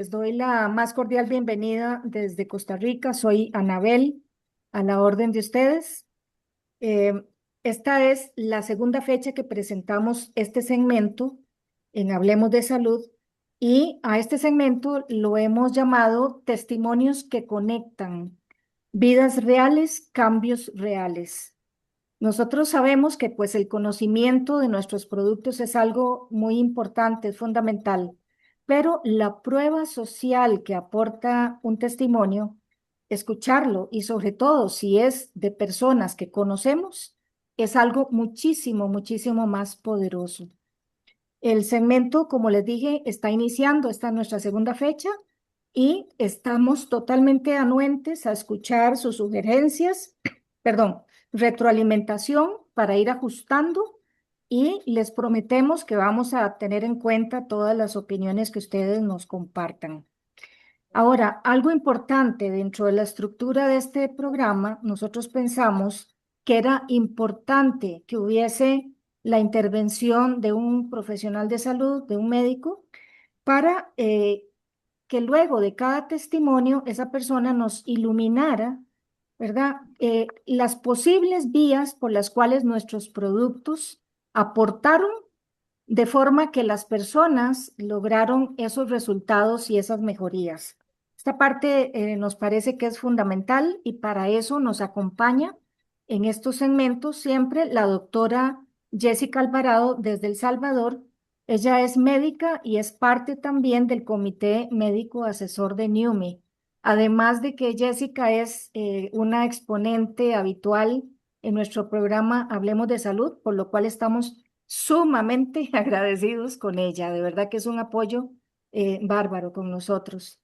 Les doy la más cordial bienvenida desde Costa Rica. Soy Anabel, a la orden de ustedes. Eh, Esta es la segunda fecha que presentamos este segmento en Hablemos de Salud y a este segmento lo hemos llamado Testimonios que conectan vidas reales, cambios reales. Nosotros sabemos que pues el conocimiento de nuestros productos es algo muy importante, es fundamental, pero la prueba social que aporta un testimonio, escucharlo y sobre todo si es de personas que conocemos, es algo muchísimo, muchísimo más poderoso. El segmento, como les dije, está iniciando, esta es nuestra segunda fecha y estamos totalmente anuentes a escuchar sus sugerencias, perdón, retroalimentación para ir ajustando y les prometemos que vamos a tener en cuenta todas las opiniones que ustedes nos compartan. Ahora, algo importante dentro de la estructura de este programa, nosotros pensamos que era importante que hubiese la intervención de un profesional de salud, de un médico, para que luego de cada testimonio esa persona nos iluminara, ¿verdad? Las posibles vías por las cuales nuestros productos aportaron de forma que las personas lograron esos resultados y esas mejorías. Esta parte nos parece que es fundamental y para eso nos acompaña en estos segmentos siempre la doctora Jessica Alvarado desde El Salvador. Ella es médica y es parte también del Comité Médico Asesor de NUMI. Además de que Jessica es una exponente habitual en nuestro programa Hablemos de Salud, por lo cual estamos sumamente agradecidos con ella. De verdad que es un apoyo bárbaro con nosotros.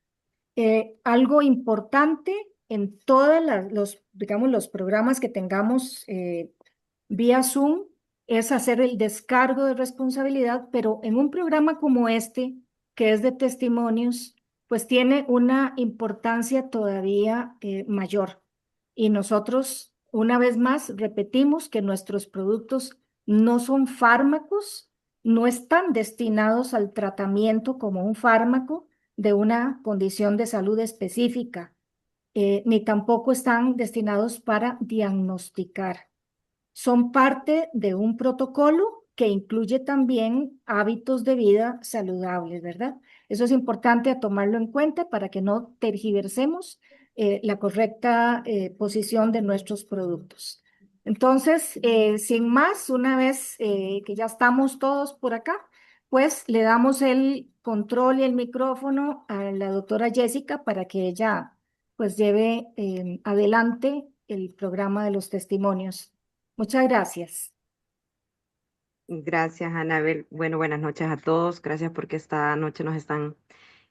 Algo importante en todos los, digamos, los programas que tengamos vía Zoom es hacer el descargo de responsabilidad, pero en un programa como este, que es de testimonios, pues tiene una importancia todavía mayor. Y nosotros, una vez más, repetimos que nuestros productos no son fármacos, no están destinados al tratamiento como un fármaco de una condición de salud específica, ni tampoco están destinados para diagnosticar. Son parte de un protocolo que incluye también hábitos de vida saludables, ¿verdad? Eso es importante a tomarlo en cuenta para que no tergiversemos la correcta posición de nuestros productos. Entonces, sin más, una vez que ya estamos todos por acá, pues le damos el control y el micrófono a la doctora Jessica para que ella pues lleve adelante el programa de los testimonios. Muchas gracias. Gracias, Anabel. Bueno, buenas noches a todos. Gracias porque esta noche nos están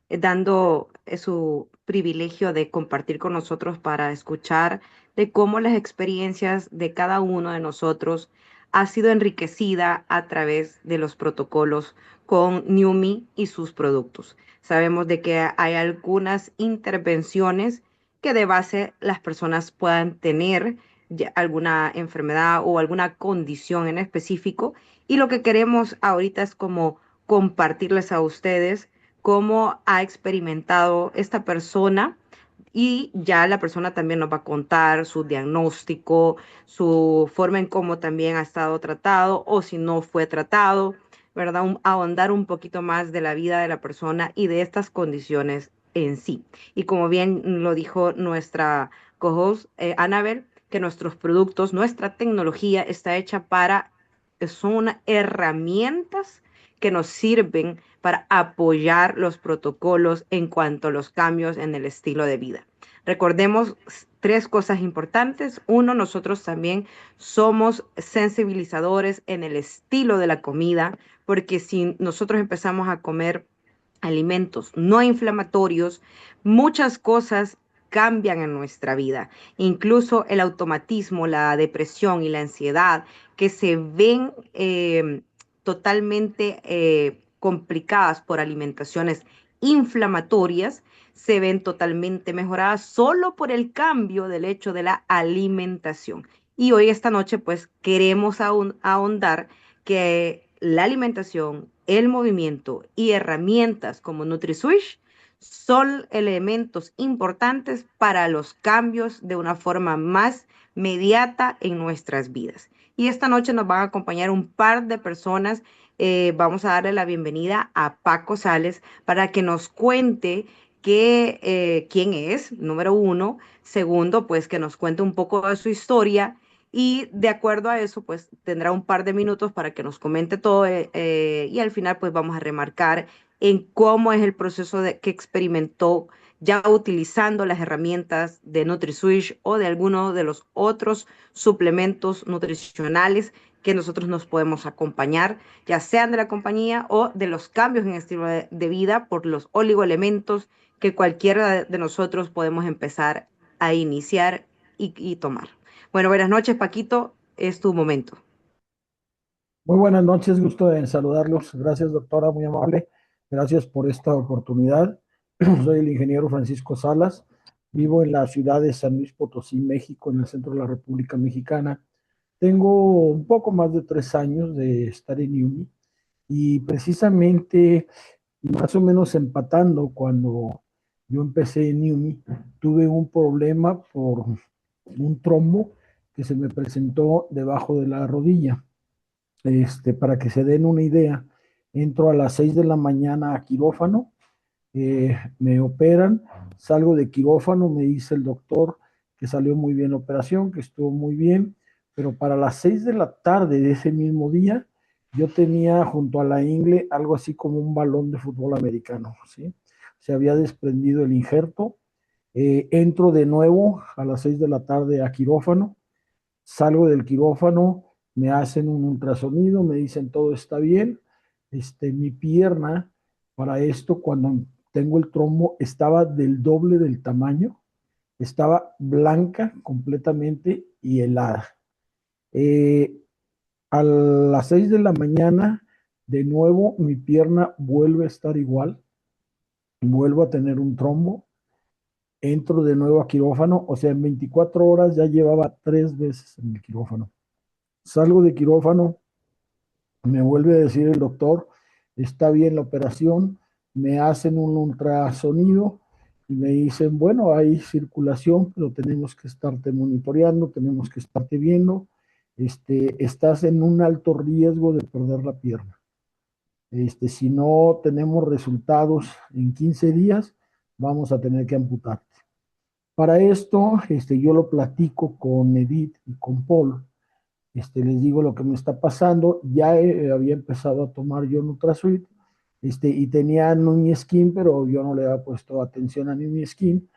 dando su privilegio de compartir con nosotros para escuchar de cómo las experiencias de cada uno de nosotros ha sido enriquecida a través de los protocolos con Numi y sus productos. Sabemos de que hay algunas intervenciones que de base las personas puedan tener alguna enfermedad o alguna condición en específico y lo que queremos ahorita es como compartirles a ustedes cómo ha experimentado esta persona y ya la persona también nos va a contar su diagnóstico, su forma en cómo también ha estado tratado o si no fue tratado, ¿verdad? Ahondar un poquito más de la vida de la persona y de estas condiciones en sí. Y como bien lo dijo nuestra co-host Annabel, que nuestros productos, nuestra tecnología está hecha para, son herramientas que nos sirven para apoyar los protocolos en cuanto a los cambios en el estilo de vida. Recordemos tres cosas importantes. Uno, nosotros también somos sensibilizadores en el estilo de la comida, porque si nosotros empezamos a comer alimentos no inflamatorios, muchas cosas cambian en nuestra vida, incluso el automatismo, la depresión y la ansiedad que se ven totalmente complicadas por alimentaciones inflamatorias, se ven totalmente mejoradas solo por el cambio del hecho de la alimentación. Y hoy esta noche pues queremos ahondar que la alimentación, el movimiento y herramientas como NutriSwitch son elementos importantes para los cambios de una forma más mediata en nuestras vidas. Y esta noche nos van a acompañar un par de personas. Vamos a darle la bienvenida a Paco Sales para que nos cuente quién es, número uno. Segundo, pues que nos cuente un poco de su historia y de acuerdo a eso, pues tendrá un par de minutos para que nos comente todo y al final pues vamos a remarcar en cómo es el proceso que experimentó ya utilizando las herramientas de NutriSwitch o de alguno de los otros suplementos nutricionales que nosotros nos podemos acompañar, ya sean de la compañía o de los cambios en estilo de vida por los oligoelementos que cualquiera de nosotros podemos empezar a iniciar y tomar. Bueno, buenas noches, Paquito, es tu momento. Muy buenas noches, gusto en saludarlos. Gracias, doctora, muy amable. Gracias por esta oportunidad. Soy el ingeniero Francisco Salas. Vivo en la ciudad de San Luis Potosí, México, en el centro de la República Mexicana. Tengo un poco más de 3 años de estar en IUMI y precisamente, más o menos empatando cuando yo empecé en IUMI, tuve un problema por un trombo que se me presentó debajo de la rodilla. Para que se den una idea, entro a las 6 de la mañana a quirófano, me operan, salgo de quirófano, me dice el doctor que salió muy bien la operación, que estuvo muy bien, pero para las 6 de la tarde de ese mismo día, yo tenía junto a la ingle algo así como un balón de fútbol americano, ¿sí? Se había desprendido el injerto, entro de nuevo a las 6 de la tarde a quirófano, salgo del quirófano, me hacen un ultrasonido, me dicen todo está bien. Mi pierna para esto, cuando tengo el trombo, estaba del doble del tamaño, estaba blanca completamente y helada. Eh, a las 6 de la mañana, de nuevo, mi pierna vuelve a estar igual, vuelvo a tener un trombo, entro de nuevo a quirófano, o sea, en 24 horas ya llevaba 3 veces en el quirófano. Salgo de quirófano, me vuelve a decir el doctor, está bien la operación, me hacen un ultrasonido y me dicen, bueno, hay circulación, pero tenemos que estarte monitoreando, tenemos que estarte viendo, estás en un alto riesgo de perder la pierna. Si no tenemos resultados en 15 días, vamos a tener que amputarte. Para esto, yo lo platico con Edith y con Paul, les digo lo que me está pasando. Ya había empezado a tomar yo Nutrasuit, y tenía Skin, pero yo no le había puesto atención a Skin,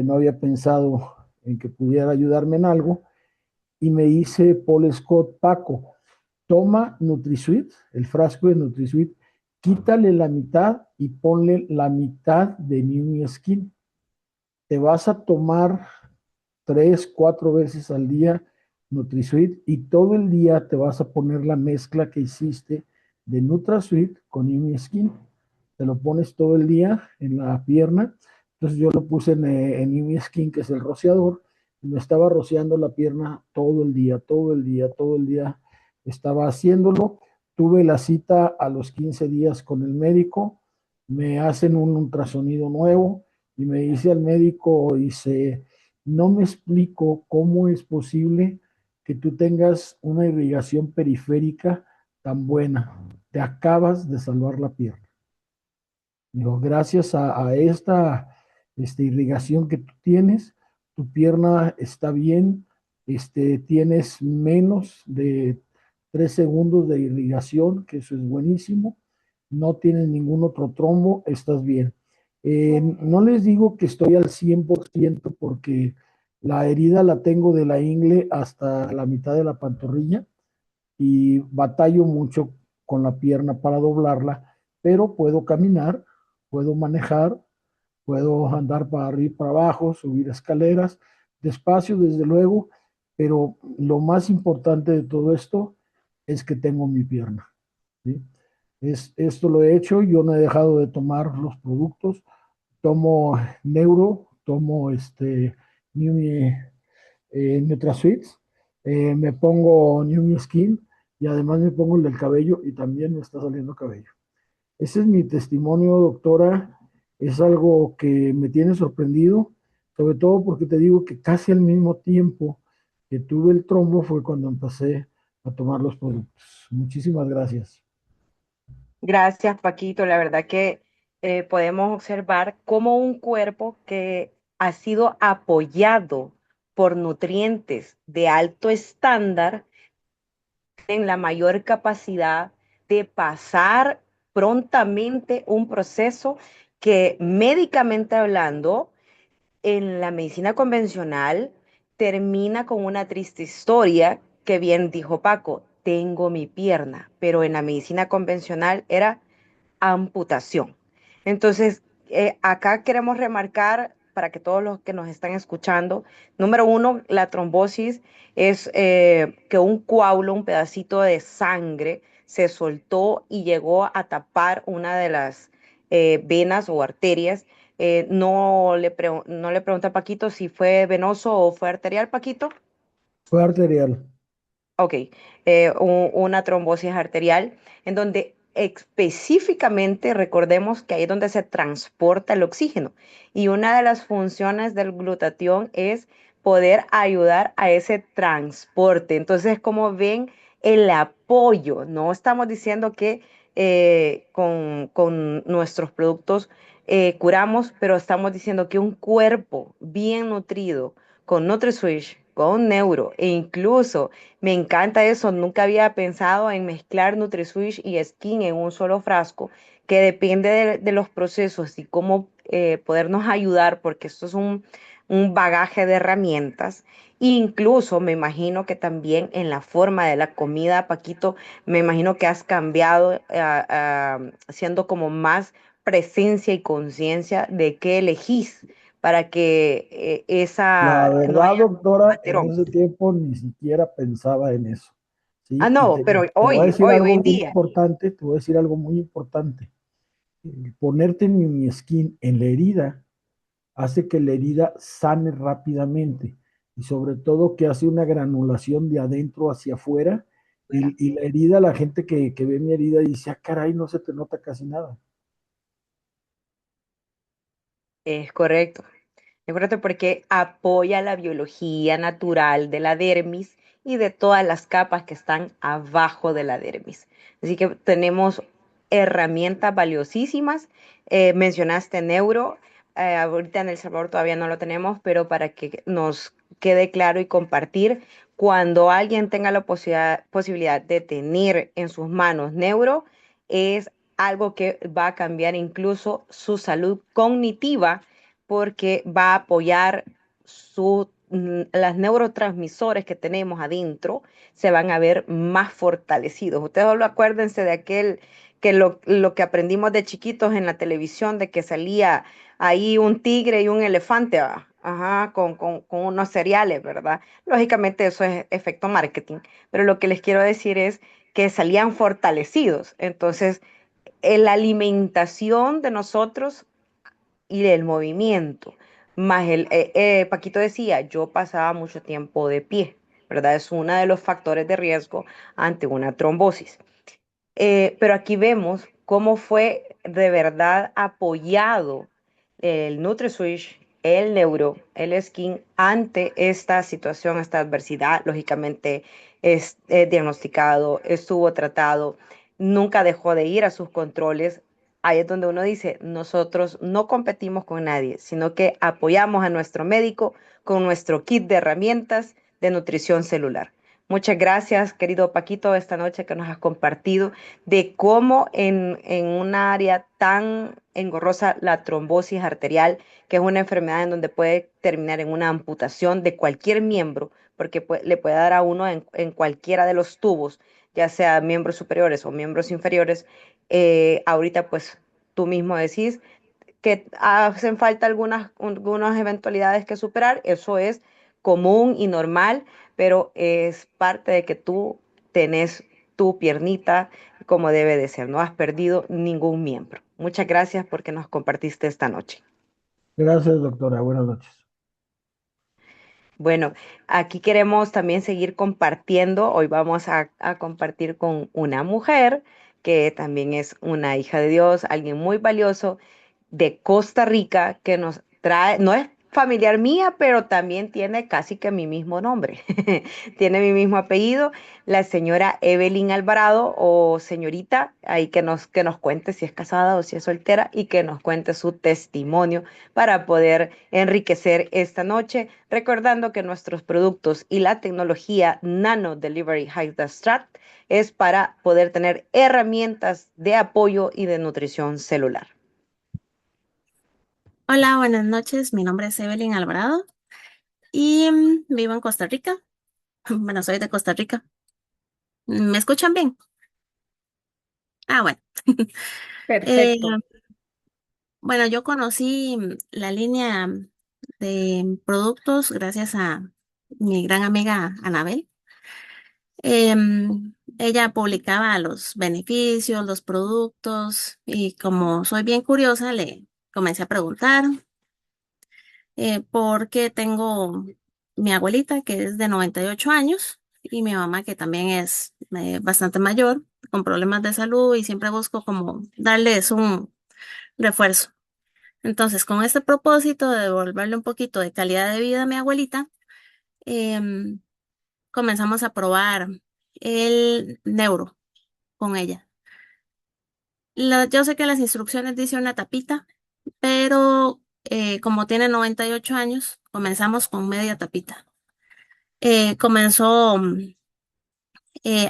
no había pensado en que pudiera ayudarme en algo, y me dice Paul Scott, Paco, toma NutriSuite, el frasco de NutriSuite, quítale la mitad y ponle la mitad de Skin. Te vas a tomar 3, 4 veces al día NutriSuite y todo el día te vas a poner la mezcla que hiciste de NutraSuite con Skin. Te lo pones todo el día en la pierna. Entonces yo lo puse en Skin, que es el rociador, y me estaba rociando la pierna todo el día, todo el día, todo el día. Estaba haciéndolo. Tuve la cita a los 15 días con el médico. Me hacen un ultrasonido nuevo y me dice al médico, dice, no me explico cómo es posible que tú tengas una irrigación periférica tan buena. Te acabas de salvar la pierna. Digo, gracias a esta irrigación que tú tienes, tu pierna está bien, tienes menos de 3 segundos de irrigación, que eso es buenísimo, no tienes ningún otro trombo, estás bien. No les digo que estoy al 100% porque la herida la tengo de la ingle hasta la mitad de la pantorrilla y batallo mucho con la pierna para doblarla, pero puedo caminar, puedo manejar, puedo andar para arriba y para abajo, subir escaleras, despacio desde luego, pero lo más importante de todo esto es que tengo mi pierna, ¿sí? Esto lo he hecho, yo no he dejado de tomar los productos, tomo Neuro, tomo Nutrasuites, me pongo New Skin y además me pongo el del cabello y también me está saliendo cabello. Ese es mi testimonio, doctora, Es algo que me tiene sorprendido, sobre todo porque te digo que casi al mismo tiempo que tuve el trombo fue cuando empecé a tomar los productos. Muchísimas gracias. Gracias, Paquito. La verdad que podemos observar cómo un cuerpo que ha sido apoyado por nutrientes de alto estándar en la mayor capacidad de pasar prontamente un proceso que médicamente hablando, en la medicina convencional termina con una triste historia que bien dijo Paco, tengo mi pierna, pero en la medicina convencional era amputación. Entonces, acá queremos remarcar para que todos los que nos están escuchando, número uno, la trombosis es que un coágulo, un pedacito de sangre, se soltó y llegó a tapar una de las venas o arterias. No le pregunté a Paquito si fue venoso o fue arterial, Paquito. Fue arterial. Ok, una trombosis arterial, en donde específicamente recordemos que ahí es donde se transporta el oxígeno. Y una de las funciones del glutatión es poder ayudar a ese transporte. Entonces, como ven, el apoyo, no estamos diciendo que con nuestros productos curamos, pero estamos diciendo que un cuerpo bien nutrido, con NutriSwitch, con Neuro e incluso me encanta eso, nunca había pensado en mezclar NutriSwitch y Skin en un solo frasco, que depende de los procesos y cómo podernos ayudar, porque esto es un bagaje de herramientas. Incluso me imagino que también en la forma de la comida, Paquito, me imagino que has cambiado siendo como más presencia y conciencia de qué elegís para que La no verdad, haya doctora, en colesterol. ese tiempo ni siquiera pensaba en eso. Ah, ¿Sí? Y no, pero te voy a hoy, decir hoy, hoy algo en muy día. importante, te voy a decir algo muy importante. El ponerte mi skin en la herida hace que la herida sane rápidamente y sobre todo que hace una granulación de adentro hacia afuera y la herida, la gente que ve mi herida dice, ah, caray, no se te nota casi nada. Es correcto. Es correcto porque apoya la biología natural de la dermis y de todas las capas que están abajo de la dermis. Así que tenemos herramientas valiosísimas. Mencionaste neuro. Ahorita en El Salvador todavía no lo tenemos, pero para que nos quede claro y compartir, cuando alguien tenga la posibilidad de tener en sus manos neuro, es algo que va a cambiar incluso su salud cognitiva porque va a apoyar las neurotransmisores que tenemos adentro se van a ver más fortalecidos. Ustedes solo acuérdense de aquel que lo que aprendimos de chiquitos en la televisión, de que salía ahí un tigre y un elefante, ¿va? Ajá, con unos cereales, ¿verdad? Lógicamente eso es efecto marketing, pero lo que les quiero decir es que salían fortalecidos. Entonces, la alimentación de nosotros y del movimiento. Más Paquito decía, yo pasaba mucho tiempo de pie, ¿verdad? Es uno de los factores de riesgo ante una trombosis. Pero aquí vemos cómo fue de verdad apoyado el NutriSwitch, el Neuro, el Skin ante esta situación, esta adversidad. Lógicamente es diagnosticado, estuvo tratado, nunca dejó de ir a sus controles. Ahí es donde uno dice, nosotros no competimos con nadie, sino que apoyamos a nuestro médico con nuestro kit de herramientas de nutrición celular. Muchas gracias, querido Paquito, esta noche que nos has compartido de cómo en un área tan engorrosa, la trombosis arterial, que es una enfermedad en donde puede terminar en una amputación de cualquier miembro, porque le puede dar a uno en cualquiera de los tubos, ya sea miembros superiores o miembros inferiores. Ahorita, pues tú mismo decís que hacen falta algunas eventualidades que superar, eso es común y normal, pero es parte de que tú tenés tu piernita como debe de ser, no has perdido ningún miembro. Muchas gracias porque nos compartiste esta noche. Gracias, doctora. Buenas noches. Bueno, aquí queremos también seguir compartiendo. Hoy vamos a compartir con una mujer que también es una hija de Dios, alguien muy valioso, de Costa Rica que nos trae, no es familiar mía, pero también tiene casi que mi mismo nombre, tiene mi mismo apellido, la señora Evelyn Alvarado o señorita, ahí que nos cuente si es casada o si es soltera y que nos cuente su testimonio para poder enriquecer esta noche, recordando que nuestros productos y la tecnología Nano Delivery Hydra es para poder tener herramientas de apoyo y de nutrición celular. Hola, buenas noches. Mi nombre es Evelyn Alvarado y vivo en Costa Rica. Bueno, soy de Costa Rica. ¿Me escuchan bien? Ah, bueno. Eh, Perfecto. bueno, yo conocí la línea de productos gracias a mi gran amiga Anabel. Ella publicaba los beneficios, los productos y como soy bien curiosa, le comencé a preguntar. Porque tengo mi abuelita que es de 98 años y mi mamá que también es bastante mayor, con problemas de salud y siempre busco como darles un refuerzo. Entonces, con este propósito de devolverle un poquito de calidad de vida a mi abuelita, em, comenzamos a probar el neuro con ella. Yo sé que las instrucciones dice una tapita, pero como tiene 98 años, comenzamos con media tapita. Comenzó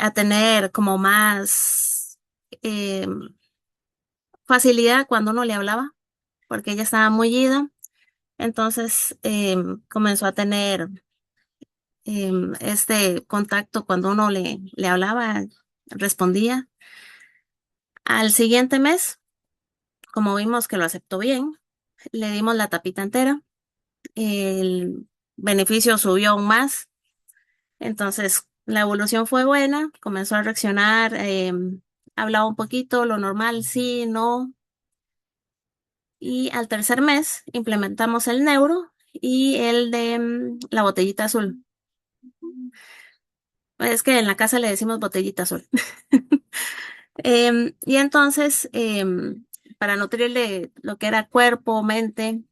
a tener como más eh, facilidad cuando uno le hablaba, porque ella estaba muy ida. Entonces comenzó a tener este contacto cuando uno le hablaba, respondía. Al siguiente mes, como vimos que lo aceptó bien, le dimos la tapita entera. El beneficio subió aún más. Entonces, la evolución fue buena, comenzó a reaccionar, hablaba un poquito, lo normal, sí, no. Y al tercer mes implementamos el neuro y el de la botellita azul. Es que en la casa le decimos botellita azul. Y entonces, para nutrirle lo que era cuerpo, mente,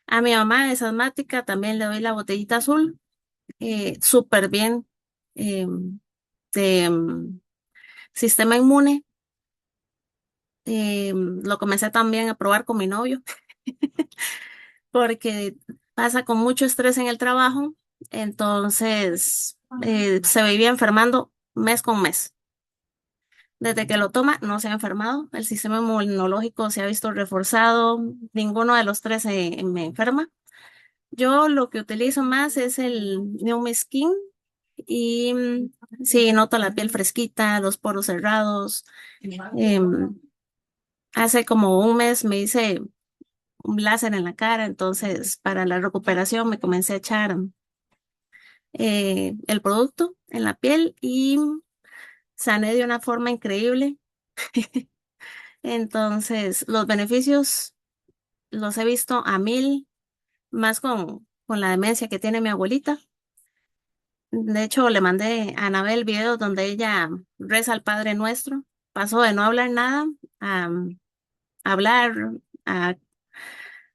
a mi mamá es asmática, también le doy la botellita azul, súper bien, em, de sistema inmune. Lo comencé también a probar con mi novio porque pasa con mucho estrés en el trabajo, entonces se vivía enfermando mes con mes. Desde que lo toma no se ha enfermado, el sistema inmunológico se ha visto reforzado, ninguno de los tres me enferma. Yo lo que utilizo más es el New Skin y sí, noto la piel fresquita, los poros cerrados. em, Hace como un mes me hice un láser en la cara, entonces para la recuperación me comencé a echar el producto en la piel y sané de una forma increíble. Entonces, los beneficios los he visto a mil, más con la demencia que tiene mi abuelita. De hecho, le mandé a Anabel videos donde ella reza al Padre Nuestro. Pasó de no hablar nada a hablar, a,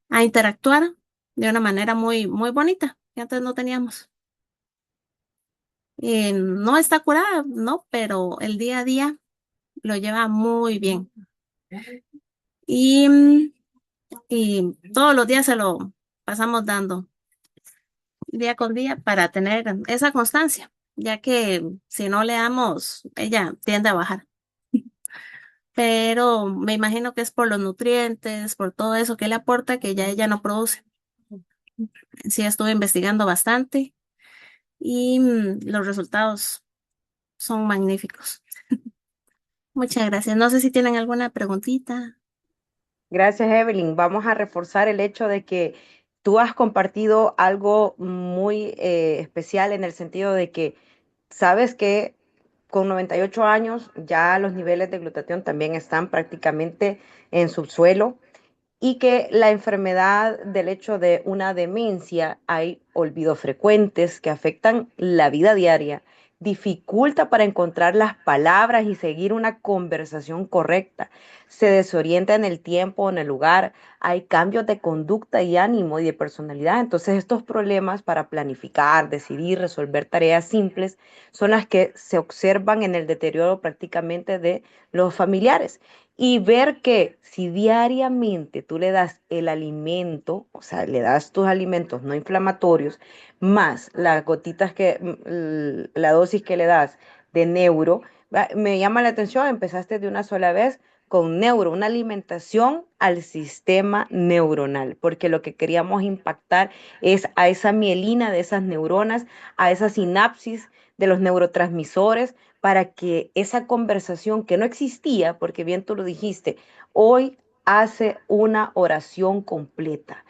a interactuar de una manera muy, muy bonita que antes no teníamos. No está curada, no, pero el día a día lo lleva muy bien. Y, y todos los días se lo pasamos dando día con día para tener esa constancia, ya que si no le damos, ella tiende a bajar. Pero me imagino que es por los nutrientes, por todo eso que le aporta, que ya ella no produce. Sí, estuve investigando bastante y los resultados son magníficos. Muchas gracias. No sé si tienen alguna preguntita. Gracias, Evelyn. Vamos a reforzar el hecho de que tú has compartido algo muy especial en el sentido de que sabes que con 98 años ya los niveles de glutatión también están prácticamente en subsuelo y que la enfermedad del hecho de una demencia hay olvidos frecuentes que afectan la vida diaria, dificulta para encontrar las palabras y seguir una conversación correcta, se desorienta en el tiempo, en el lugar, hay cambios de conducta y ánimo y de personalidad. Entonces estos problemas para planificar, decidir, resolver tareas simples son las que se observan en el deterioro prácticamente de los familiares. Y ver que si diariamente tú le das el alimento, o sea, le das tus alimentos no inflamatorios, más las gotitas la dosis que le das de neuro, me llama la atención, empezaste de una sola vez con neuro, una alimentación al sistema neuronal, porque lo que queríamos impactar es a esa mielina de esas neuronas, a esa sinapsis de los neurotransmisores, para que esa conversación que no existía, porque bien tú lo dijiste, hoy hace una oración completa.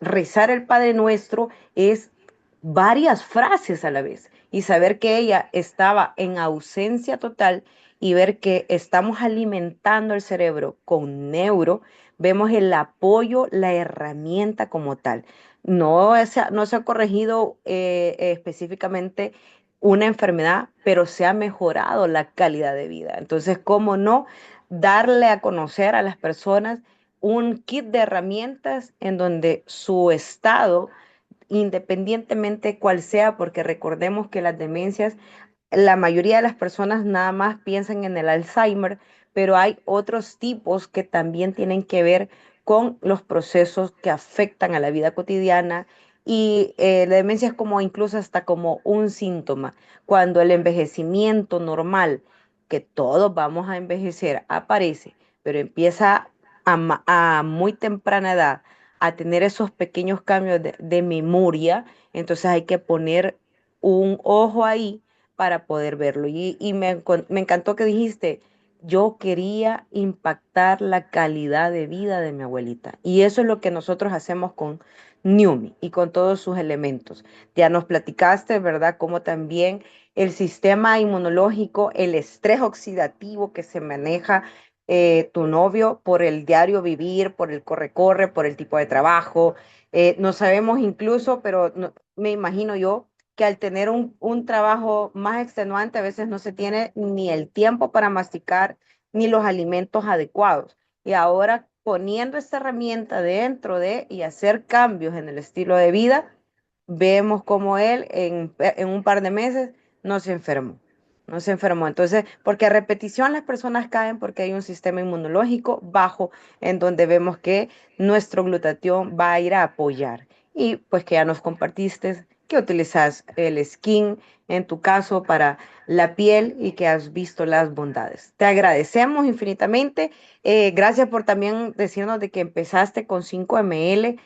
Rezar el Padre Nuestro es varias frases a la vez y saber que ella estaba en ausencia total y ver que estamos alimentando el cerebro con neuro, vemos el apoyo, la herramienta como tal. No se ha corregido específicamente una enfermedad, pero se ha mejorado la calidad de vida. Entonces, ¿cómo no darle a conocer a las personas un kit de herramientas en donde su estado, independientemente cuál sea, porque recordemos que las demencias, la mayoría de las personas nada más piensan en el Alzheimer, pero hay otros tipos que también tienen que ver con los procesos que afectan a la vida cotidiana y la demencia es como incluso hasta como un síntoma. Cuando el envejecimiento normal, que todos vamos a envejecer, aparece, pero empieza a muy temprana edad a tener esos pequeños cambios de memoria, entonces hay que poner un ojo ahí para poder verlo. Y me encantó que dijiste, yo quería impactar la calidad de vida de mi abuelita. Y eso es lo que nosotros hacemos con NUMI y con todos sus elementos. Ya nos platicaste, ¿verdad? Cómo también el sistema inmunológico, el estrés oxidativo que se maneja tu novio por el diario vivir, por el corre-corre, por el tipo de trabajo. No sabemos incluso, pero me imagino yo que al tener un trabajo más extenuante, a veces no se tiene ni el tiempo para masticar ni los alimentos adecuados. Y ahora poniendo esta herramienta dentro de y hacer cambios en el estilo de vida, vemos como él en un par de meses no se enfermó. No se enfermó. Entonces, porque a repetición las personas caen porque hay un sistema inmunológico bajo en donde vemos que nuestro glutatión va a ir a apoyar. Y pues que ya nos compartiste que utilizas el skin en tu caso para la piel y que has visto las bondades. Te agradecemos infinitamente. Gracias por también decirnos de que empezaste con 5 ml.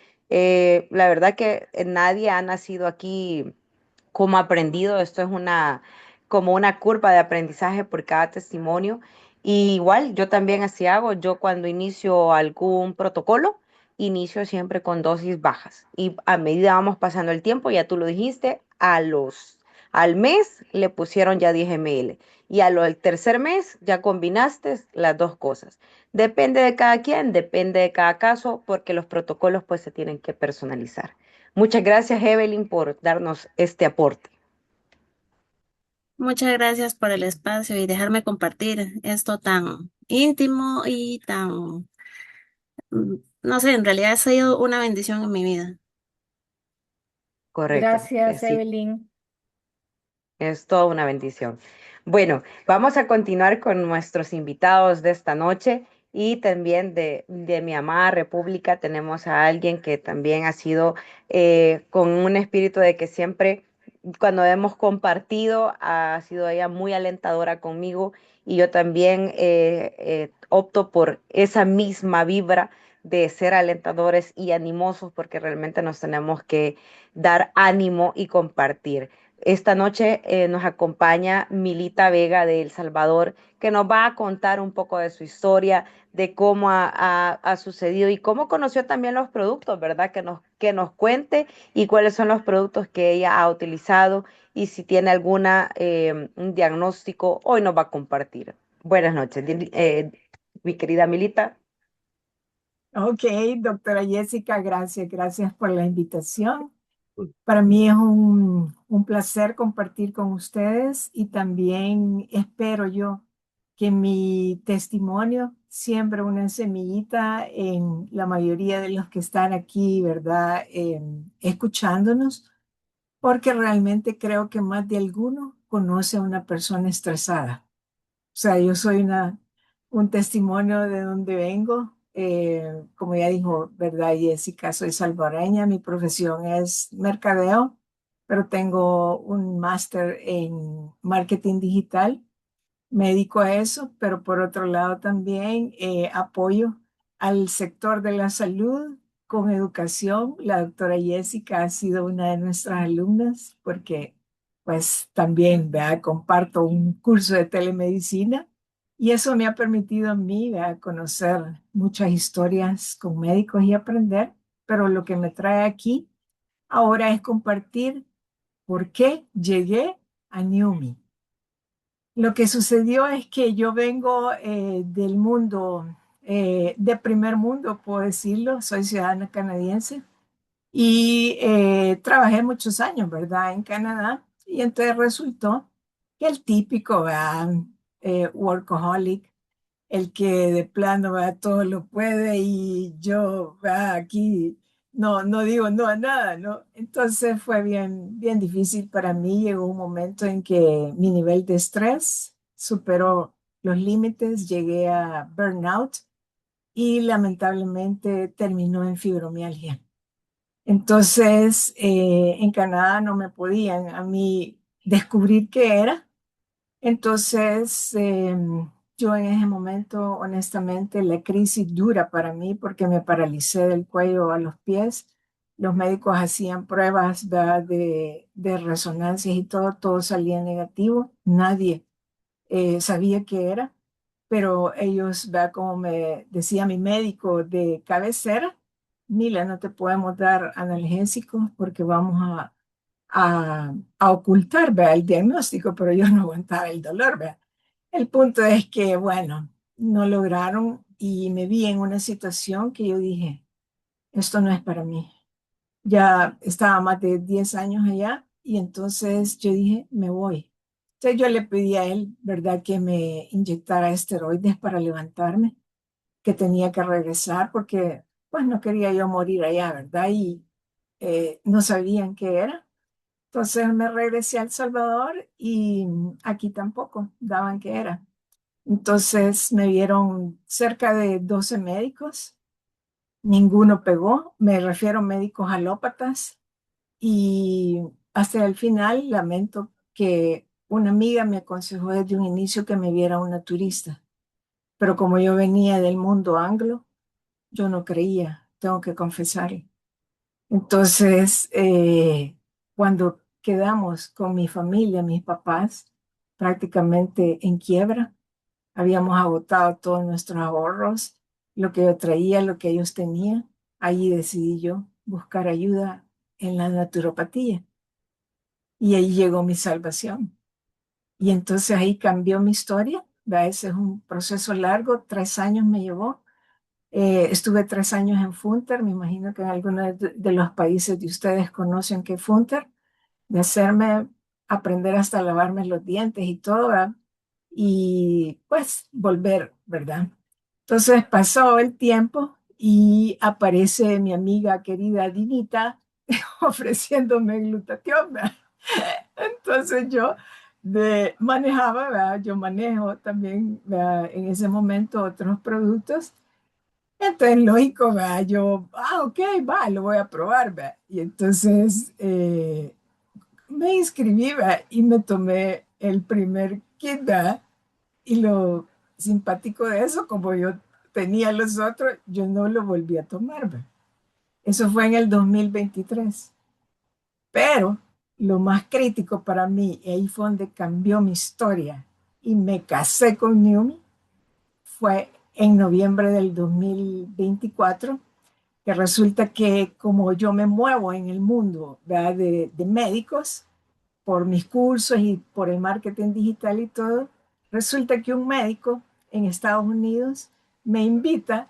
La verdad que nadie ha nacido aquí como aprendido. Esto es como una curva de aprendizaje por cada testimonio. Y igual yo también así hago. Yo cuando inicio algún protocolo, inicio siempre con dosis bajas. Y a medida vamos pasando el tiempo, ya tú lo dijiste, al mes le pusieron ya 10 ml. Y al tercer mes ya combinaste las dos cosas. Depende de cada quien, depende de cada caso, porque los protocolos pues se tienen que personalizar. Muchas gracias, Evelyn, por darnos este aporte. Muchas gracias por el espacio y dejarme compartir esto tan íntimo y tan, no sé, en realidad ha sido una bendición en mi vida. Correcto. Gracias, Sí, Evelyn. es toda una bendición. Bueno, vamos a continuar con nuestros invitados de esta noche y también de mi amada República tenemos a alguien que también ha sido con un espíritu de que siempre cuando hemos compartido ha sido ella muy alentadora conmigo y yo también opto por esa misma vibra de ser alentadores y animosos porque realmente nos tenemos que dar ánimo y compartir. Esta noche nos acompaña Milita Vega de El Salvador, que nos va a contar un poco de su historia, de cómo ha sucedido y cómo conoció también los productos, ¿verdad? Que nos cuente y cuáles son los productos que ella ha utilizado y si tiene alguna un diagnóstico, hoy nos va a compartir. Buenas noches, mi querida Milita. Ok, doctora Jessica, gracias por la invitación. Para mí es un placer compartir con ustedes y también espero yo que mi testimonio siembre una semillita en la mayoría de los que están aquí, ¿verdad? Escuchándonos, porque realmente creo que más de alguno conoce a una persona estresada. O sea, yo soy un testimonio de donde vengo. Como ya dijo, ¿verdad, Jessica? Soy salvadoreña, mi profesión es mercadeo, pero tengo un máster en marketing digital, me dedico a eso, pero por otro lado también apoyo al sector de la salud con educación. La doctora Jessica ha sido una de nuestras alumnas porque pues también ¿verdad? Comparto un curso de telemedicina y eso me ha permitido a mí ¿verdad? Conocer muchas historias con médicos y aprender, pero lo que me trae aquí ahora es compartir por qué llegué a Newme. Lo que sucedió es que yo vengo del mundo, de primer mundo, puedo decirlo, soy ciudadana canadiense y trabajé muchos años, ¿verdad?, en Canadá. Y entonces resultó que el típico, ¿verdad? Workaholic, el que de plano va todo lo puede y yo aquí no digo no a nada, ¿no? Entonces fue bien difícil para mí. Llegó un momento en que mi nivel de estrés superó los límites, llegué a burnout y lamentablemente terminó en fibromialgia. Entonces, en Canadá no me podían a mí descubrir qué era. Entonces, yo en ese momento, honestamente, la crisis dura para mí porque me paralicé del cuello a los pies. Los médicos hacían pruebas ¿verdad? De resonancias y todo salía negativo. Nadie sabía qué era, pero ellos, ¿verdad? Como me decía mi médico de cabecera, Mila, no te podemos dar analgésicos porque vamos a ocultar ¿verdad? El diagnóstico, pero yo no aguantaba el dolor. ¿Verdad? El punto es que, bueno, no lograron y me vi en una situación que yo dije, esto no es para mí. Ya estaba más de 10 años allá y entonces yo dije, me voy. Entonces yo le pedí a él, ¿verdad?, que me inyectara esteroides para levantarme, que tenía que regresar porque pues no quería yo morir allá, ¿verdad? Y no sabían qué era. Entonces me regresé a El Salvador y aquí tampoco daban qué era. Entonces me vieron cerca de 12 médicos, ninguno pegó, me refiero a médicos alópatas y hasta el final lamento que una amiga me aconsejó desde un inicio que me viera una turista, pero como yo venía del mundo anglo, yo no creía, tengo que confesar. Entonces, cuando quedamos con mi familia, mis papás, prácticamente en quiebra, habíamos agotado todos nuestros ahorros, lo que yo traía, lo que ellos tenían. Allí decidí yo buscar ayuda en la naturopatía y ahí llegó mi salvación. Y entonces ahí cambió mi historia. ¿Verdad? Ese es un proceso largo, 3 años me llevó. Estuve 3 años en Funter, me imagino que en algunos de los países de ustedes conocen que Funter, de hacerme aprender hasta lavarme los dientes y todo, ¿verdad? Y pues volver, ¿verdad? Entonces pasó el tiempo y aparece mi amiga querida Dinita ofreciéndome glutatión, ¿verdad? Entonces yo manejaba, ¿verdad? Yo manejo también ¿verdad? En ese momento otros productos. Entonces, lógico, ¿verdad? Yo, ok, va, lo voy a probar, ¿verdad? Y entonces me inscribí, ¿verdad? Y me tomé el primer kit, ¿verdad? Y lo simpático de eso, como yo tenía los otros, yo no lo volví a tomar, ¿verdad? Eso fue en el 2023. Pero lo más crítico para mí, y ahí fue donde cambió mi historia y me casé con Newmy, fue en noviembre del 2024, que resulta que como yo me muevo en el mundo ¿verdad? De médicos, por mis cursos y por el marketing digital y todo, resulta que un médico en Estados Unidos me invita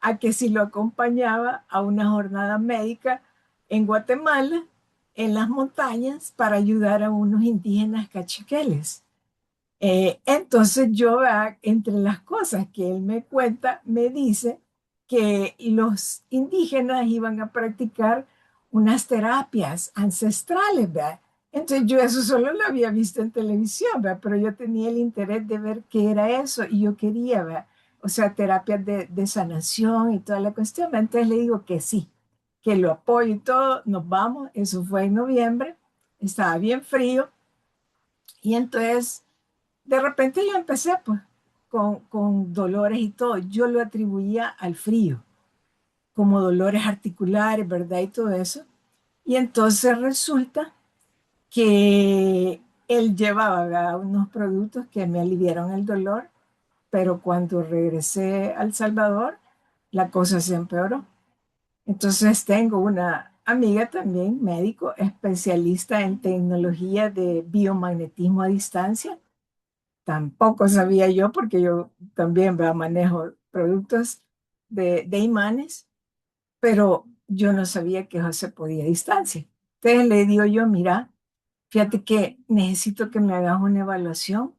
a que si lo acompañaba a una jornada médica en Guatemala en las montañas para ayudar a unos indígenas cachiqueles. Entonces yo, entre las cosas que él me cuenta, me dice que los indígenas iban a practicar unas terapias ancestrales, ¿verdad? Entonces yo eso solo lo había visto en televisión, ¿verdad? Pero yo tenía el interés de ver qué era eso y yo quería, ¿verdad? O sea, terapias de sanación y toda la cuestión. Entonces le digo que sí, que lo apoyo y todo, nos vamos. Eso fue en noviembre, estaba bien frío y entonces de repente yo empecé pues con dolores y todo. Yo lo atribuía al frío, como dolores articulares, ¿verdad? Y todo eso. Y entonces resulta que él llevaba, ¿verdad?, unos productos que me aliviaron el dolor, pero cuando regresé a El Salvador, la cosa se empeoró. Entonces tengo una amiga también, médico, especialista en tecnología de biomagnetismo a distancia. Tampoco sabía yo, porque yo también, ¿verdad?, manejo productos de imanes, pero yo no sabía que eso se podía a distancia. Entonces le digo yo, mira, fíjate que necesito que me hagas una evaluación,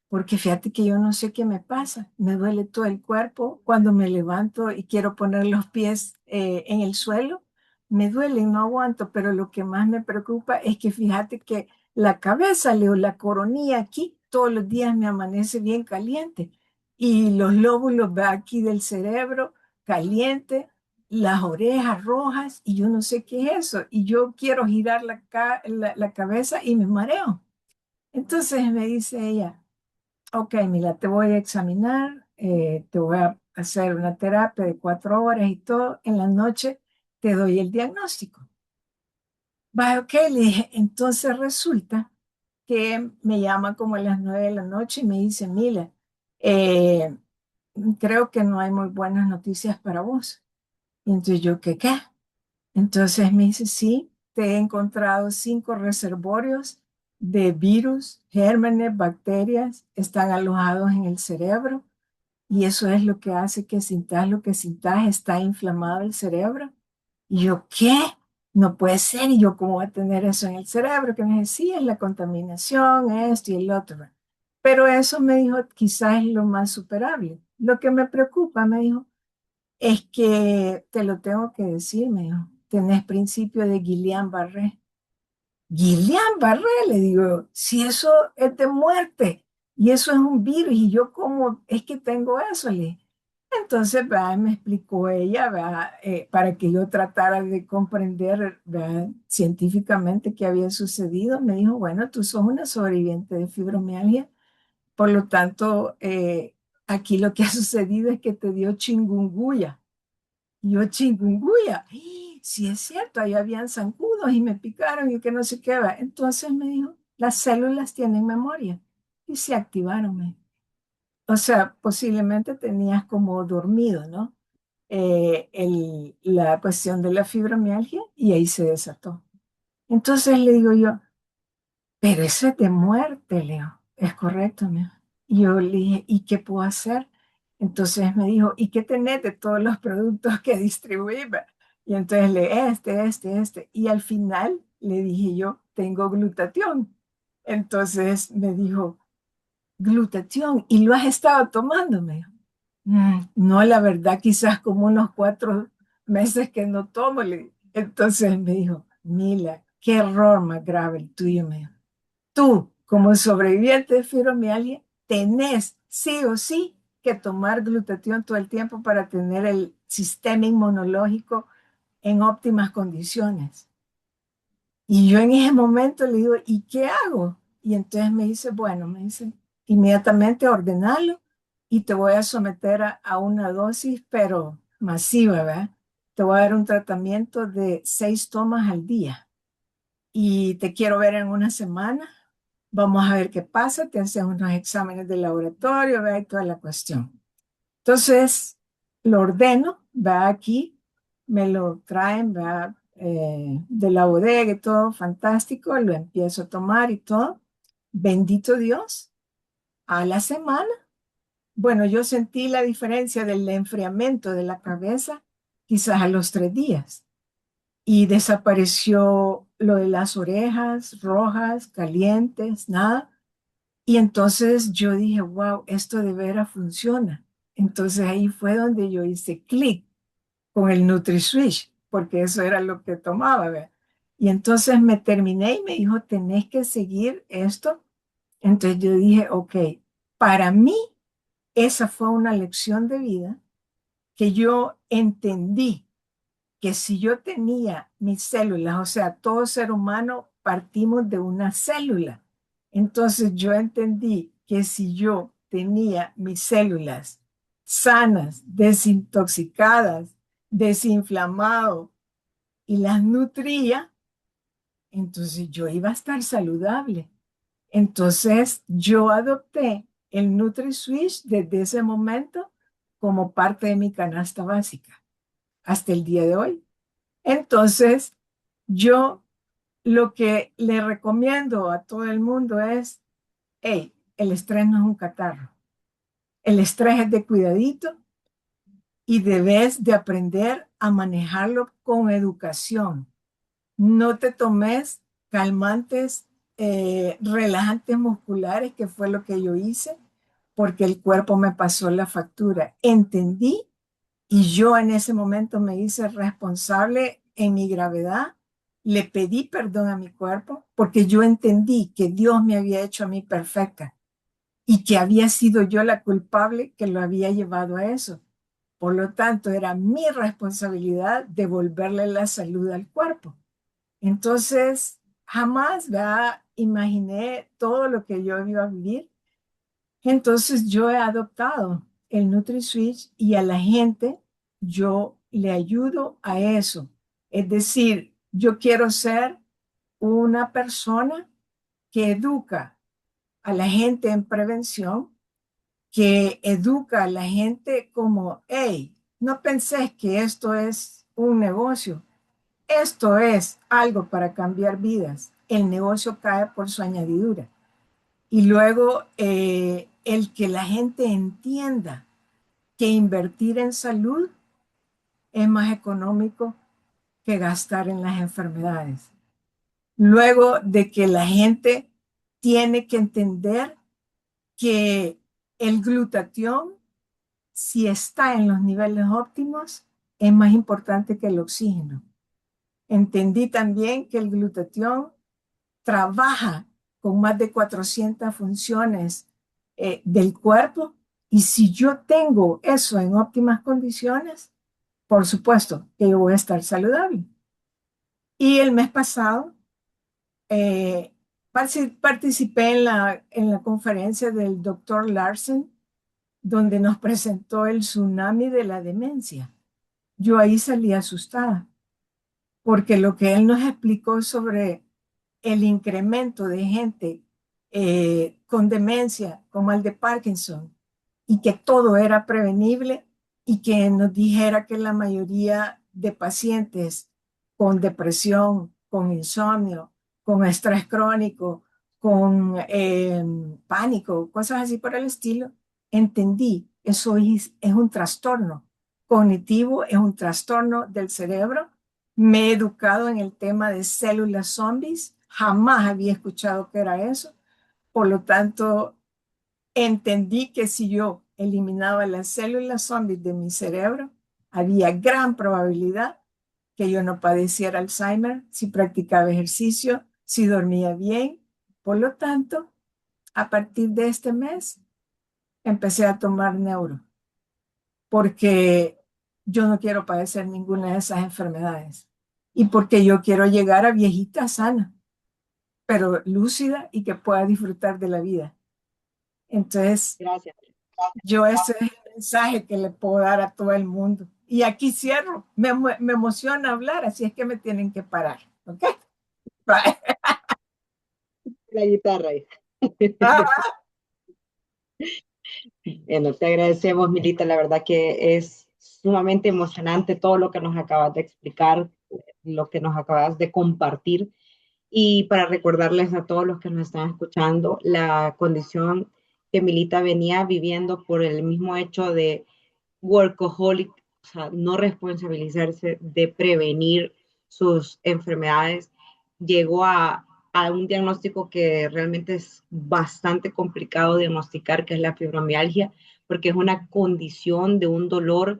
porque fíjate que yo no sé qué me pasa. Me duele todo el cuerpo cuando me levanto y quiero poner los pies en el suelo. Me duele y no aguanto, pero lo que más me preocupa es que fíjate que la cabeza, Leo, la coronilla aquí, todos los días me amanece bien caliente y los lóbulos de aquí del cerebro caliente, las orejas rojas y yo no sé qué es eso. Y yo quiero girar la cabeza y me mareo. Entonces me dice ella, ok, mira, te voy a examinar, te voy a hacer una terapia de 4 horas y todo. En la noche te doy el diagnóstico. Va, ok, le dije, entonces resulta que me llama como a las 9 de la noche y me dice, mira, eh, creo que no hay muy buenas noticias para vos. Y entonces yo, ¿qué? Entonces me dice, sí, te he encontrado 5 reservorios de virus, gérmenes, bacterias, están alojados en el cerebro y eso es lo que hace que sintas lo que sintas, está inflamado el cerebro. Y yo, ¿qué? No puede ser. Y yo, ¿cómo voy a tener eso en el cerebro? Que me decía, es la contaminación, esto y el otro. Pero eso me dijo, quizás es lo más superable. Lo que me preocupa, me dijo, es que te lo tengo que decir, me dijo, tenés principio de Guillain-Barré. Guillain-Barré, le digo, si eso es de muerte y eso es un virus y yo cómo es que tengo eso, le dije. Entonces, ¿verdad?, me explicó ella, ¿verdad?, para que yo tratara de comprender, ¿verdad?, científicamente qué había sucedido. Me dijo, bueno, tú sos una sobreviviente de fibromialgia, por lo tanto, aquí lo que ha sucedido es que te dio chikungunya. Y yo, chikungunya, sí es cierto, ahí habían zancudos y me picaron y que no sé qué va. Entonces me dijo, las células tienen memoria y se activaron. O sea, posiblemente tenías como dormido, ¿no? La cuestión de la fibromialgia y ahí se desató. Entonces le digo yo, pero eso es de muerte, Leo. Es correcto, Leo. Y yo le dije, ¿y qué puedo hacer? Entonces me dijo, ¿y qué tenés de todos los productos que distribuí? Y entonces este. Y al final le dije yo, tengo glutatión. Entonces me dijo, glutatión, ¿y lo has estado tomando? Me dijo, no, la verdad, quizás como unos 4 meses que no tomo. Entonces me dijo, Mila, qué error más grave el tuyo, me dijo. Tú, como sobreviviente de fibromialgia, tenés sí o sí que tomar glutatión todo el tiempo para tener el sistema inmunológico en óptimas condiciones. Y yo en ese momento le digo, ¿y qué hago? Y entonces me dice, bueno, me dice, inmediatamente ordenalo y te voy a someter a una dosis, pero masiva, ¿verdad? Te voy a dar un tratamiento de 6 tomas al día y te quiero ver en una semana. Vamos a ver qué pasa, te hacen unos exámenes de laboratorio, ¿verdad? Y toda la cuestión. Entonces, lo ordeno, va aquí, me lo traen, va de la bodega y todo, fantástico, lo empiezo a tomar y todo. Bendito Dios, a la semana, bueno, yo sentí la diferencia del enfriamiento de la cabeza quizás a los 3 días y desapareció lo de las orejas rojas, calientes, nada. Y entonces yo dije, wow, esto de veras funciona. Entonces ahí fue donde yo hice clic con el NutriSwitch, porque eso era lo que tomaba, ¿verdad? Y entonces me terminé y me dijo, tenés que seguir esto. Entonces yo dije, ok, para mí esa fue una lección de vida que yo entendí que si yo tenía mis células, o sea, todo ser humano partimos de una célula. Entonces yo entendí que si yo tenía mis células sanas, desintoxicadas, desinflamado y las nutría, entonces yo iba a estar saludable. Entonces yo adopté el NutriSwitch desde ese momento como parte de mi canasta básica hasta el día de hoy. Entonces, yo lo que le recomiendo a todo el mundo es, hey, el estrés no es un catarro. El estrés es de cuidadito y debes de aprender a manejarlo con educación. No te tomes calmantes, relajantes musculares, que fue lo que yo hice, porque el cuerpo me pasó la factura. Entendí y yo en ese momento me hice responsable en mi gravedad. Le pedí perdón a mi cuerpo porque yo entendí que Dios me había hecho a mí perfecta y que había sido yo la culpable que lo había llevado a eso. Por lo tanto, era mi responsabilidad devolverle la salud al cuerpo. Entonces, jamás imaginé todo lo que yo iba a vivir. Entonces, yo he adoptado el NutriSwitch y a la gente yo le ayudo a eso. Es decir, yo quiero ser una persona que educa a la gente en prevención, que educa a la gente como, hey, no pensés que esto es un negocio, esto es algo para cambiar vidas. El negocio cae por su añadidura. Y luego el que la gente entienda que invertir en salud es más económico que gastar en las enfermedades. Luego de que la gente tiene que entender que el glutatión, si está en los niveles óptimos, es más importante que el oxígeno. Entendí también que el glutatión trabaja con más de 400 funciones del cuerpo y si yo tengo eso en óptimas condiciones, por supuesto que yo voy a estar saludable. Y el mes pasado eh, participé en la conferencia del doctor Larsen, donde nos presentó el tsunami de la demencia. Yo ahí salí asustada, porque lo que él nos explicó sobre el incremento de gente con demencia, con mal de Parkinson, y que todo era prevenible, y que nos dijera que la mayoría de pacientes con depresión, con insomnio, con estrés crónico, con pánico, cosas así por el estilo, entendí, eso es un trastorno cognitivo, es un trastorno del cerebro. Me he educado en el tema de células zombies, jamás había escuchado que era eso. Por lo tanto, entendí que si yo eliminaba las células zombies de mi cerebro, había gran probabilidad que yo no padeciera Alzheimer si practicaba ejercicio, si dormía bien. Por lo tanto, a partir de este mes, empecé a tomar neuro, porque yo no quiero padecer ninguna de esas enfermedades y porque yo quiero llegar a viejita sana, pero lúcida y que pueda disfrutar de la vida. Entonces, Gracias. yo ese es el mensaje que le puedo dar a todo el mundo. Y aquí cierro. Me emociona hablar, así es que me tienen que parar. ¿Ok? Bye. La guitarra. Ah, Bueno, te agradecemos, Milita. La verdad que es sumamente emocionante todo lo que nos acabas de explicar, lo que nos acabas de compartir. Y para recordarles a todos los que nos están escuchando, la condición que Milita venía viviendo por el mismo hecho de workaholic, o sea, no responsabilizarse de prevenir sus enfermedades, llegó a un diagnóstico que realmente es bastante complicado diagnosticar, que es la fibromialgia, porque es una condición de un dolor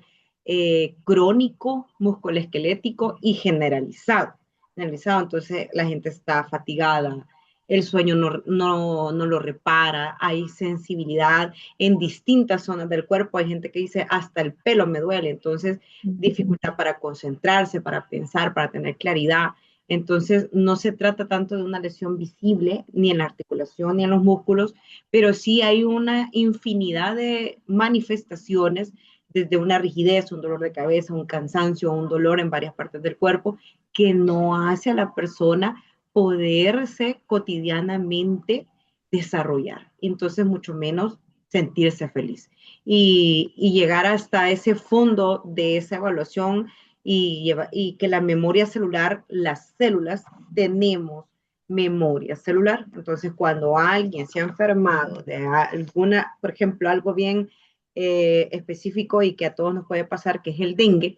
crónico, musculoesquelético y generalizado. Generalizado, entonces la gente está fatigada, el sueño no lo repara, hay sensibilidad en distintas zonas del cuerpo, hay gente que dice hasta el pelo me duele, entonces dificultad para concentrarse, para pensar, para tener claridad. Entonces, no se trata tanto de una lesión visible, ni en la articulación, ni en los músculos, pero sí hay una infinidad de manifestaciones, desde una rigidez, un dolor de cabeza, un cansancio, un dolor en varias partes del cuerpo, que no hace a la persona poderse cotidianamente desarrollar. Entonces, mucho menos sentirse feliz. Y llegar hasta ese fondo de esa evaluación y que la memoria celular, las células, tenemos memoria celular. Entonces, cuando alguien se ha enfermado de alguna, por ejemplo, algo bien específico y que a todos nos puede pasar, que es el dengue,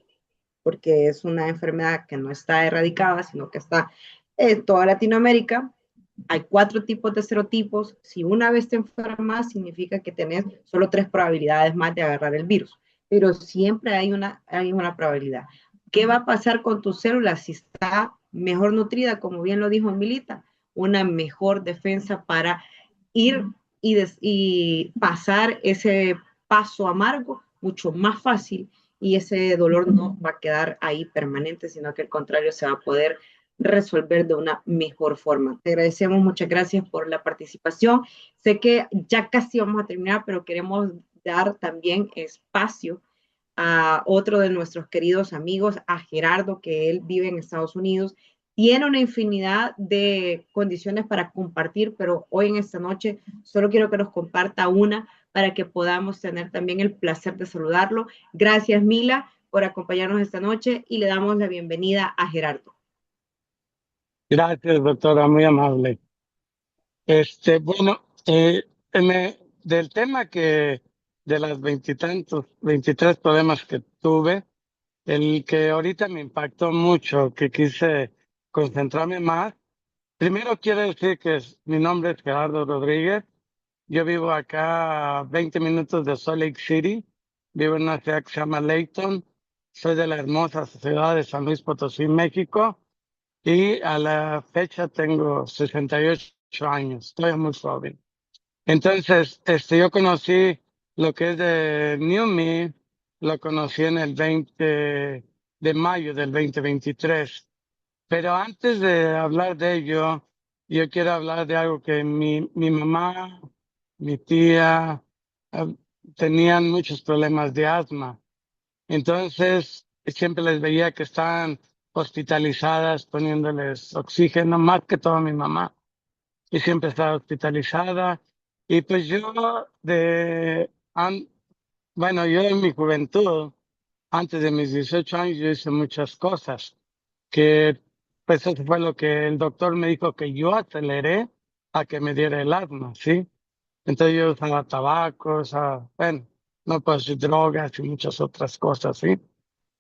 porque es una enfermedad que no está erradicada, sino que está en toda Latinoamérica. Hay 4 tipos de serotipos. Si una vez te enfermas, significa que tenés solo 3 probabilidades más de agarrar el virus, pero siempre hay una probabilidad. ¿Qué va a pasar con tu célula si está mejor nutrida? Como bien lo dijo Milita, una mejor defensa para ir y pasar ese paso amargo mucho más fácil, y ese dolor no va a quedar ahí permanente, sino que al contrario se va a poder resolver de una mejor forma. Te agradecemos, muchas gracias por la participación. Sé que ya casi vamos a terminar, pero queremos dar también espacio a otro de nuestros queridos amigos, a Gerardo, que él vive en Estados Unidos. Tiene una infinidad de condiciones para compartir, pero hoy en esta noche solo quiero que nos comparta una para que podamos tener también el placer de saludarlo. Gracias, Mila, por acompañarnos esta noche, y le damos la bienvenida a Gerardo. Gracias, doctora, muy amable. Bueno, del tema de las veintitantos, 23 problemas que tuve, el que ahorita me impactó mucho, que quise concentrarme más. Primero quiero decir que mi nombre es Gerardo Rodríguez. Yo vivo acá a 20 minutos de Salt Lake City. Vivo en una ciudad que se llama Layton. Soy de la hermosa ciudad de San Luis Potosí, México. Y a la fecha tengo 68 años, estoy muy joven. Entonces, yo conocí lo que es de New Me, lo conocí en el 20 de mayo del 2023. Pero antes de hablar de ello, yo quiero hablar de algo que mi mamá, mi tía, eh, tenían muchos problemas de asma. Entonces, siempre les veía que estaban hospitalizadas, poniéndoles oxígeno, más que todo mi mamá, y siempre estaba hospitalizada. Y pues bueno, yo en mi juventud, antes de mis 18 años, yo hice muchas cosas, que pues eso fue lo que el doctor me dijo, que yo aceleré a que me diera el asma, ¿sí? Entonces yo usaba tabaco, bueno, no puedo decir drogas y muchas otras cosas, ¿sí?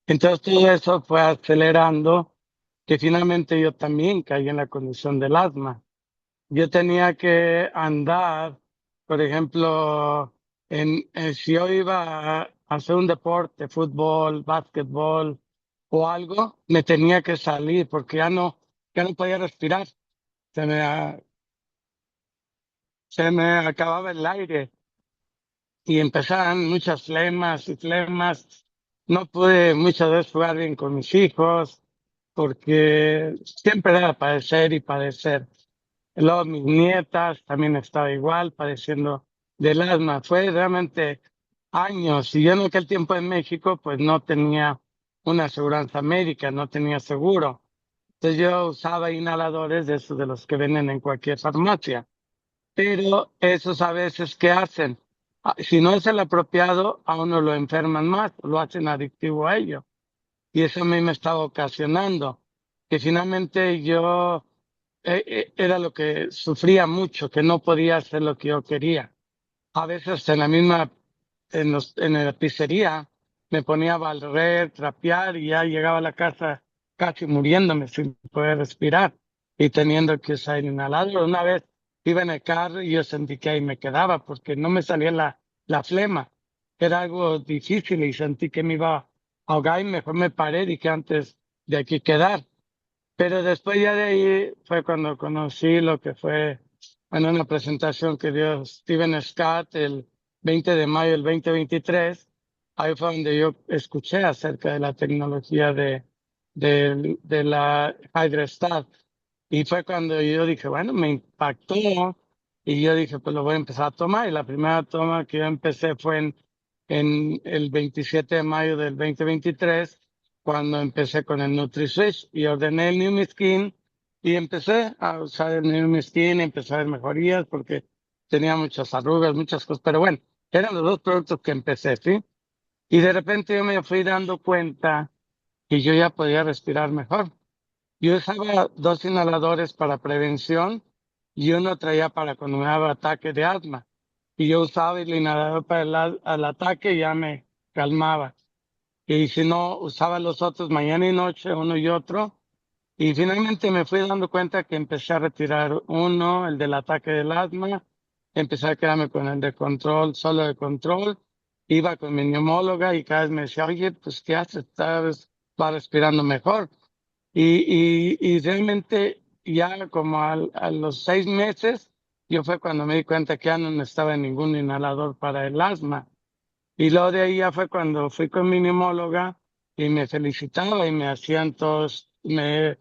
Entonces todo eso fue acelerando que finalmente yo también caí en la condición del asma. Yo tenía que andar, por ejemplo, si yo iba a hacer un deporte, fútbol, básquetbol o algo, me tenía que salir porque ya no podía respirar. Se me, a- Se me acababa el aire y empezaban muchas flemas y flemas. No pude muchas veces jugar bien con mis hijos porque siempre era padecer y padecer. Luego mis nietas también estaba igual, padeciendo del asma. Fue realmente años. Y yo en aquel tiempo en México pues no tenía una aseguranza médica, no tenía seguro. Entonces yo usaba inhaladores de esos de los que venden en cualquier farmacia. Pero esos a veces, ¿qué hacen? Si no es el apropiado, a uno lo enferman más, lo hacen adictivo a ello. Y eso a mí me estaba ocasionando, que finalmente yo era lo que sufría mucho, que no podía hacer lo que yo quería. A veces en la pizzería, me ponía a barrer, trapear y ya llegaba a la casa casi muriéndome sin poder respirar. y teniendo que usar el inhalador. Una vez iba en el carro y yo sentí que ahí me quedaba porque no me salía la flema. Era algo difícil y sentí que me iba a ahogar y mejor me paré y dije antes de aquí quedar. Pero después ya de ahí fue cuando conocí lo que fue, bueno, una presentación que dio Steven Scott el 20 de mayo del 2023. Ahí fue donde yo escuché acerca de la tecnología de la HydroStat. Y fue cuando yo dije, bueno, me impactó y yo dije, pues lo voy a empezar a tomar. Y la primera toma que yo empecé fue en el 27 de mayo del 2023, cuando empecé con el NutriSwitch y ordené el New Skin y empecé a usar el New Skin, empecé a ver mejorías porque tenía muchas arrugas, muchas cosas. Pero bueno, eran los dos productos que empecé, ¿sí? Y de repente yo me fui dando cuenta que yo ya podía respirar mejor. Yo usaba 2 inhaladores para prevención y uno traía para cuando me daba ataque de asma. Y yo usaba el inhalador para el ataque y ya me calmaba. Y si no, usaba los otros mañana y noche, uno y otro. Y finalmente me fui dando cuenta que empecé a retirar uno, el del ataque del asma. Empecé a quedarme con el de control, solo de control. Iba con mi neumóloga y cada vez me decía, oye, pues, ¿qué haces? Estás, va respirando mejor. Y realmente ya como a los 6 meses, yo fue cuando me di cuenta que ya no necesitaba ningún inhalador para el asma. Y luego de ahí ya fue cuando fui con mi neumóloga y me felicitaba y me hacían todos, me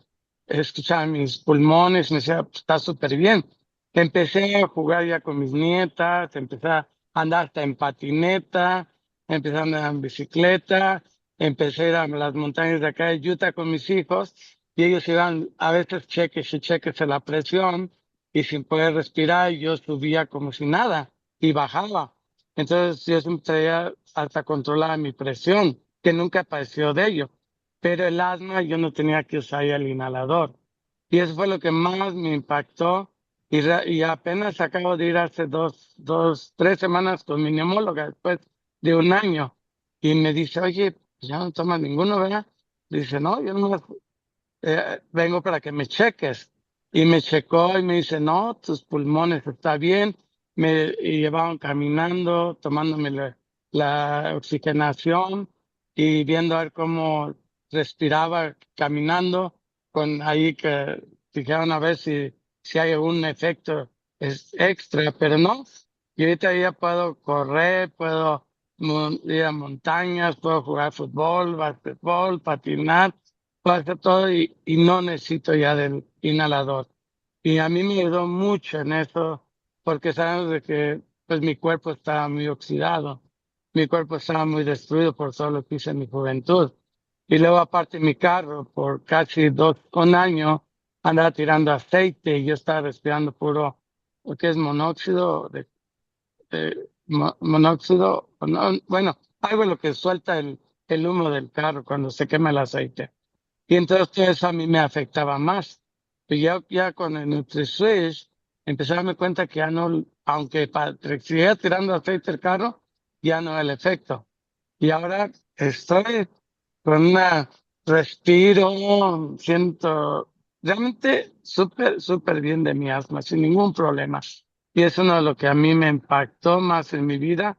escuchaban mis pulmones, me decía, "Pues, está súper bien". Empecé a jugar ya con mis nietas, empecé a andar hasta en patineta, empecé a andar en bicicleta, empecé a ir a las montañas de acá de Utah con mis hijos y ellos iban a veces cheques y cheques de la presión y sin poder respirar yo subía como si nada y bajaba. Entonces yo siempre traía hasta controlada mi presión, que nunca padeció de ello. Pero el asma yo no tenía que usar ya el inhalador. Y eso fue lo que más me impactó. Y apenas acabo de ir hace 3 semanas con mi neumóloga después de un año. Y me dice, oye, pues ya no tomas ninguno, ¿verdad? Dice, no, yo no vengo para que me cheques. Y me checó y me dice, no, tus pulmones está bien. Me llevaban caminando, tomándome la oxigenación y viendo a ver cómo respiraba caminando, con ahí que dijeron a ver si hay algún efecto extra, pero no. Y ahorita ya puedo correr, puedo ir a montañas, puedo jugar fútbol, básquetbol, patinar, puedo hacer todo y no necesito ya del inhalador. Y a mí me ayudó mucho en eso, porque sabemos de que pues mi cuerpo estaba muy oxidado, mi cuerpo estaba muy destruido por todo lo que hice en mi juventud. Y luego aparte mi carro, por casi un año, andaba tirando aceite y yo estaba respirando puro, lo que es monóxido monóxido, bueno, algo lo que suelta el humo del carro cuando se quema el aceite. Y entonces todo eso a mí me afectaba más. Y ya con el NutriSwitch empecé a darme cuenta que ya no, aunque siguiera tirando aceite el carro, ya no el efecto. Y ahora estoy con una respiro, siento realmente súper, súper bien de mi asma, sin ningún problema. Y es uno de lo que a mí me impactó más en mi vida.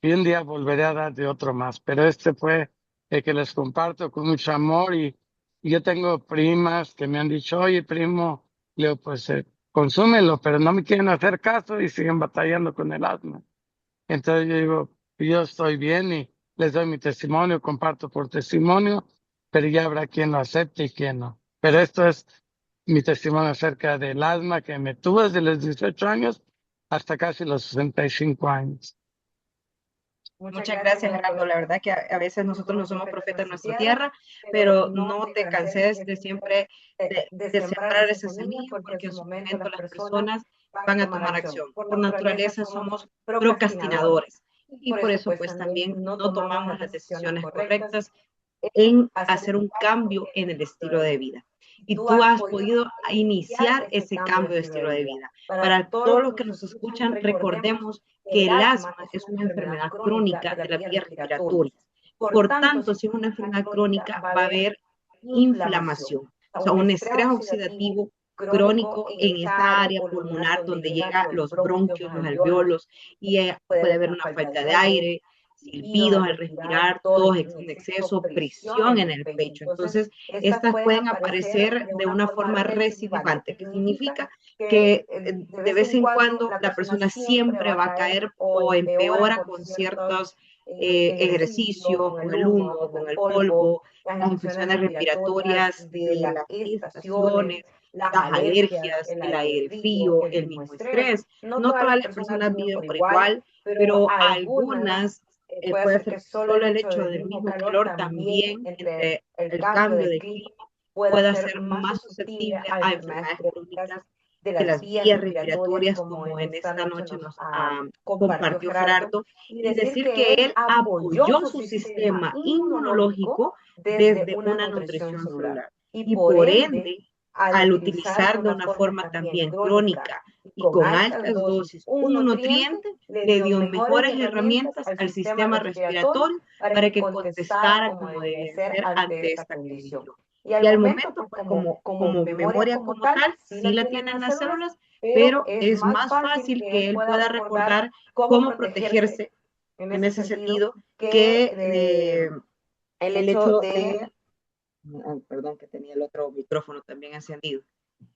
Y un día volveré a dar de otro más. Pero este fue el que les comparto con mucho amor. Y yo tengo primas que me han dicho, oye, primo, le digo, pues consúmelo, pero no me quieren hacer caso y siguen batallando con el asma. Entonces yo digo, yo estoy bien y les doy mi testimonio, comparto por testimonio, pero ya habrá quien lo acepte y quien no. Pero esto es mi testimonio acerca del asma que me tuvo desde los 18 años hasta casi los 65 años. Muchas gracias, Gerardo. La verdad que a veces nosotros no somos profetas en nuestra tierra, pero no te canses de siempre de sembrar esa semilla, porque en su momento las personas van a tomar acción. Por naturaleza somos procrastinadores y por eso pues también no tomamos las decisiones correctas en hacer un cambio en el estilo de vida. Y tú has podido iniciar ese cambio de estilo de vida. Para todos los que nos escuchan, recordemos que el asma es una enfermedad crónica de las vías respiratorias. Por tanto, si es una enfermedad crónica, va a haber inflamación, o sea, un estrés oxidativo crónico en esa área pulmonar donde llega los bronquios, los alveolos, y puede haber una falta de aire, silbidos al respirar, tos en exceso, presión en el pecho. Entonces, estas pueden aparecer de una forma recidivante, que significa que de vez en cuando la persona siempre va a caer o empeora con ciertos ejercicios, con el humo, con el polvo, las infecciones respiratorias de las estaciones, las alergias, el aire frío, el mismo estrés. No todas las personas viven por igual, pero algunas puede ser que solo el hecho del mismo calor también entre el cambio de clima pueda ser más susceptible a enfermedades crónicas de las vías respiratorias, como en esta noche nos compartió Gerardo, y decir que él apoyó su sistema inmunológico desde una nutrición celular. Y por ende, al utilizar de una forma también crónica y con altas dosis un nutriente, le dio mejores herramientas al sistema respiratorio para que contestara como debe ser ante esta condición. Y al momento, pues, como memoria como tal, sí la tienen las células, pero es más fácil que él pueda recordar cómo protegerse en ese sentido que el hecho de... Perdón, que tenía el otro micrófono también encendido.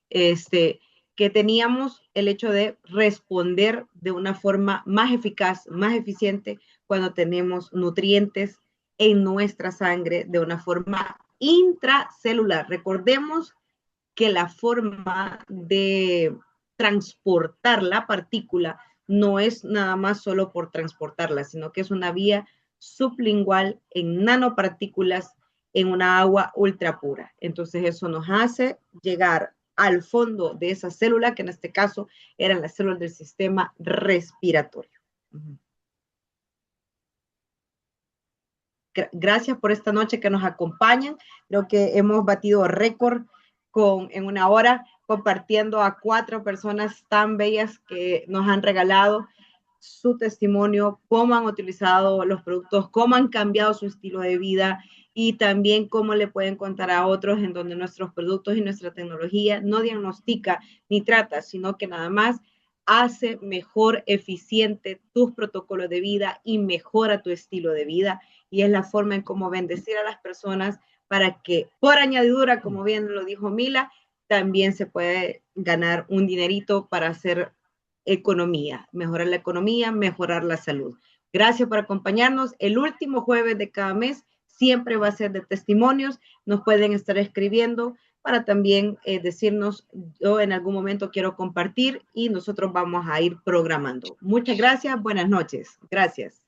Que teníamos el hecho de responder de una forma más eficaz, más eficiente, cuando tenemos nutrientes en nuestra sangre de una forma intracelular. Recordemos que la forma de transportar la partícula no es nada más solo por transportarla, sino que es una vía sublingual en nanopartículas en una agua ultra pura. Entonces eso nos hace llegar al fondo de esa célula, que en este caso eran las células del sistema respiratorio. Gracias por esta noche que nos acompañan. Creo que hemos batido récord en una hora, compartiendo a 4 personas tan bellas que nos han regalado su testimonio, cómo han utilizado los productos, cómo han cambiado su estilo de vida y también cómo le pueden contar a otros en donde nuestros productos y nuestra tecnología no diagnostica ni trata, sino que nada más hace mejor, eficiente tus protocolos de vida y mejora tu estilo de vida. Y es la forma en cómo bendecir a las personas para que, por añadidura, como bien lo dijo Mila, también se puede ganar un dinerito para hacer economía, mejorar la economía, mejorar la salud. Gracias por acompañarnos. El último jueves de cada mes siempre va a ser de testimonios. Nos pueden estar escribiendo para también decirnos, yo en algún momento quiero compartir, y nosotros vamos a ir programando. Muchas gracias. Buenas noches. Gracias.